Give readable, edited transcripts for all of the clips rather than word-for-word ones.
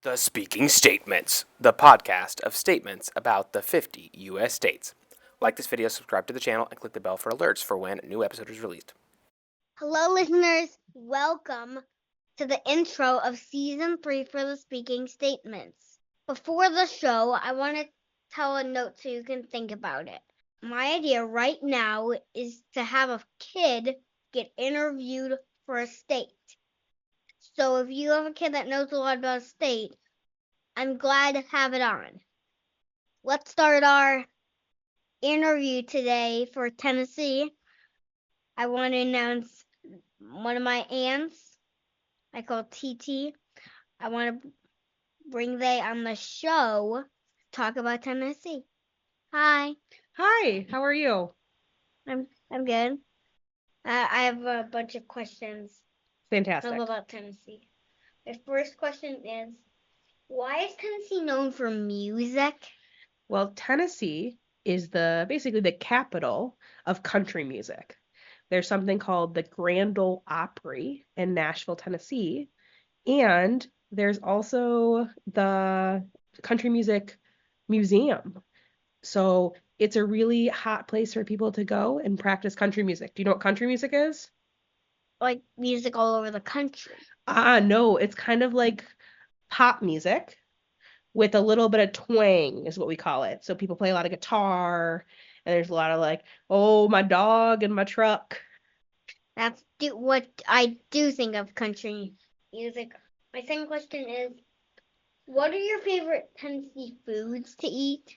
The Speaking Statements, the podcast of statements about the 50 U.S. states. Like this video, subscribe to the channel, and click the bell for alerts for when a new episode is released. Hello, listeners. Welcome to the intro of Season 3 for the Speaking Statements. Before the show, I want to tell a note so you can think about it. My idea right now is to have a kid get interviewed for a state. So if you have a kid that knows a lot about a state, I'm glad to have it on. Let's start our interview today for Tennessee. I want to announce one of my aunts. I call TT. I want to bring they on the show, talk about Tennessee. Hi. Hi, how are you? I'm good. I have a bunch of questions Fantastic. about Tennessee. The first question is, why is Tennessee known for music? Well, Tennessee is basically the capital of country music. There's something called the Grand Ole Opry in Nashville, Tennessee, and there's also the Country Music Museum. So it's a really hot place for people to go and practice country music. Do you know what country music is? Like music all over the country. No, it's kind of like pop music with a little bit of twang is what we call it. So people play a lot of guitar, and there's a lot of like, oh, my dog and my truck. That's what I do think of country music. My second question is, what are your favorite Tennessee foods to eat?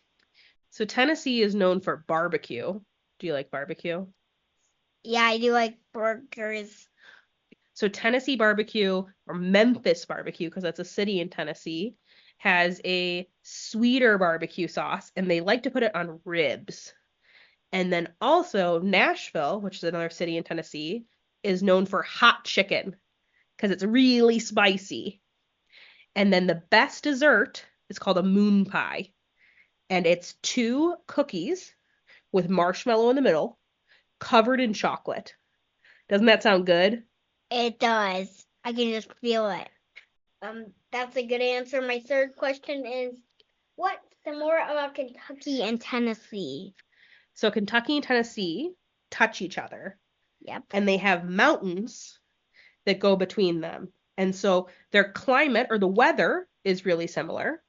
So Tennessee is known for barbecue. Do you like barbecue? Yeah, I do like burgers. So Tennessee barbecue, or Memphis barbecue, because that's a city in Tennessee, has a sweeter barbecue sauce, and they like to put it on ribs. And then also Nashville, which is another city in Tennessee, is known for hot chicken because it's really spicy. And then the best dessert is called a moon pie. And it's 2 cookies with marshmallow in the middle, covered in chocolate. Doesn't that sound good? It does. I can just feel it. That's a good answer. My third question is, what's more about Kentucky and Tennessee? So Kentucky and Tennessee touch each other. Yep. And they have mountains that go between them. And so their climate or the weather is really similar.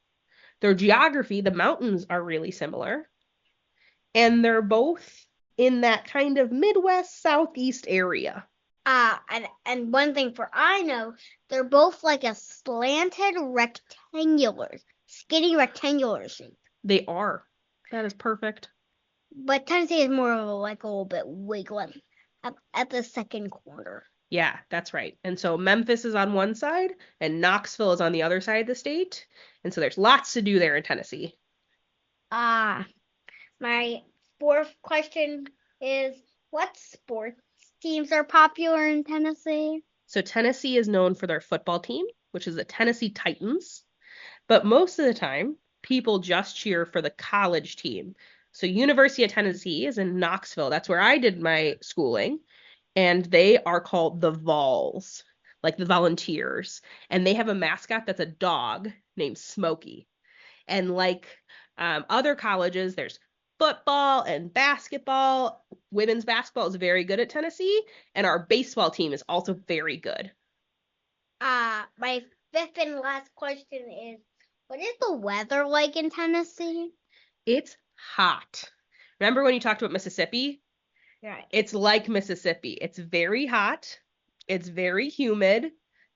Their geography, the mountains are really similar. And they're both in that kind of Midwest, Southeast area. And one thing for I know, they're both like a slanted skinny rectangular shape. They are. That is perfect. But Tennessee is more of a little bit wiggly at the second corner. Yeah, that's right. And so Memphis is on one side and Knoxville is on the other side of the state. And so there's lots to do there in Tennessee. My fourth question is, what sports teams are popular in Tennessee? So Tennessee is known for their football team, which is the Tennessee Titans. But most of the time, people just cheer for the college team. So University of Tennessee is in Knoxville. That's where I did my schooling. And they are called the Vols, like the Volunteers. And they have a mascot that's a dog named Smokey. And like other colleges, there's football and basketball. Women's basketball is very good at Tennessee, and our baseball team is also very good. My fifth and last question is, what is the weather like in Tennessee? It's hot. Remember when you talked about Mississippi? Right. It's like Mississippi. It's very hot. It's very humid,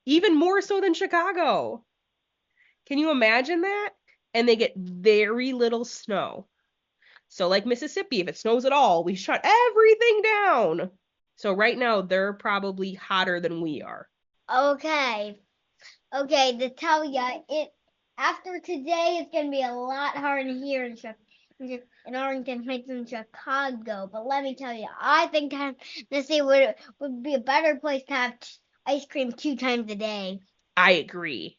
even more so than Chicago. Can you imagine that? And they get very little snow. So like Mississippi, if it snows at all, we shut everything down. So right now, they're probably hotter than we are. Okay, to tell ya, after today, it's gonna be a lot harder here in Arlington Heights and Chicago. But let me tell you, I think Tennessee would be a better place to have ice cream 2 times a day. I agree.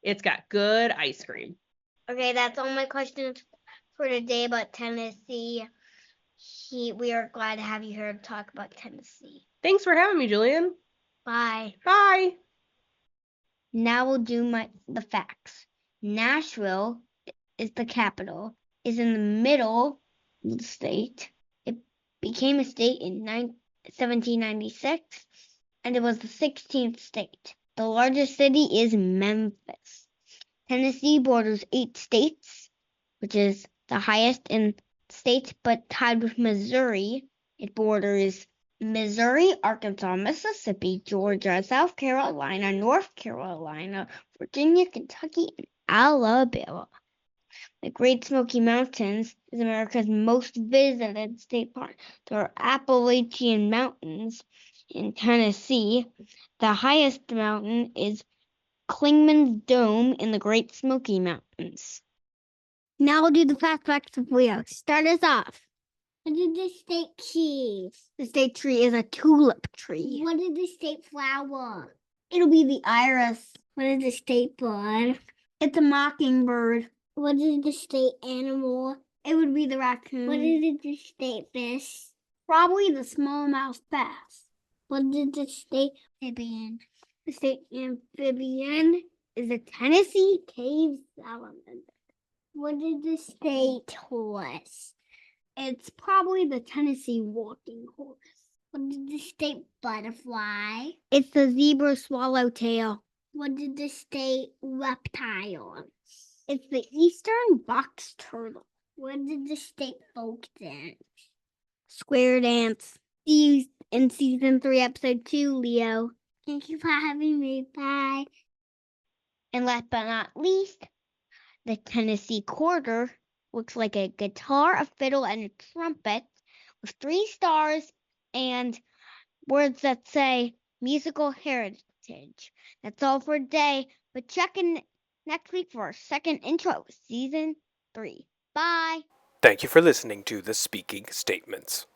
It's got good ice cream. Okay, that's all my questions for today about Tennessee. We are glad to have you here to talk about Tennessee. Thanks for having me, Julian. Bye. Bye. Now we'll do the facts. Nashville is the capital, is in the middle of the state. It became a state in 1796, and it was the 16th state. The largest city is Memphis. Tennessee borders 8 states, which is the highest in states, but tied with Missouri. It borders Missouri, Arkansas, Mississippi, Georgia, South Carolina, North Carolina, Virginia, Kentucky, and Alabama. The Great Smoky Mountains is America's most visited state park. There are Appalachian Mountains in Tennessee. The highest mountain is Clingman's Dome in the Great Smoky Mountains. Now we'll do the facts of Leo. Start us off. What is the state cheese? The state tree is a tulip tree. What is the state flower? It'll be the iris. What is the state bird? It's a mockingbird. What is the state animal? It would be the raccoon. What is the state fish? Probably the smallmouth bass. What is the state amphibian? The state amphibian is a Tennessee cave salamander. What is the state horse? It's probably the Tennessee walking horse. What is the state butterfly? It's the zebra swallowtail. What is the state reptile? It's the eastern box turtle. What is the state folk dance? Square dance. See you in season 3, episode 2, Leo. Thank you for having me. Bye. And last but not least, the Tennessee quarter looks like a guitar, a fiddle, and a trumpet with 3 stars and words that say musical heritage. That's all for today, but check in next week for our second intro of season 3. Bye. Thank you for listening to the Speaking Statements.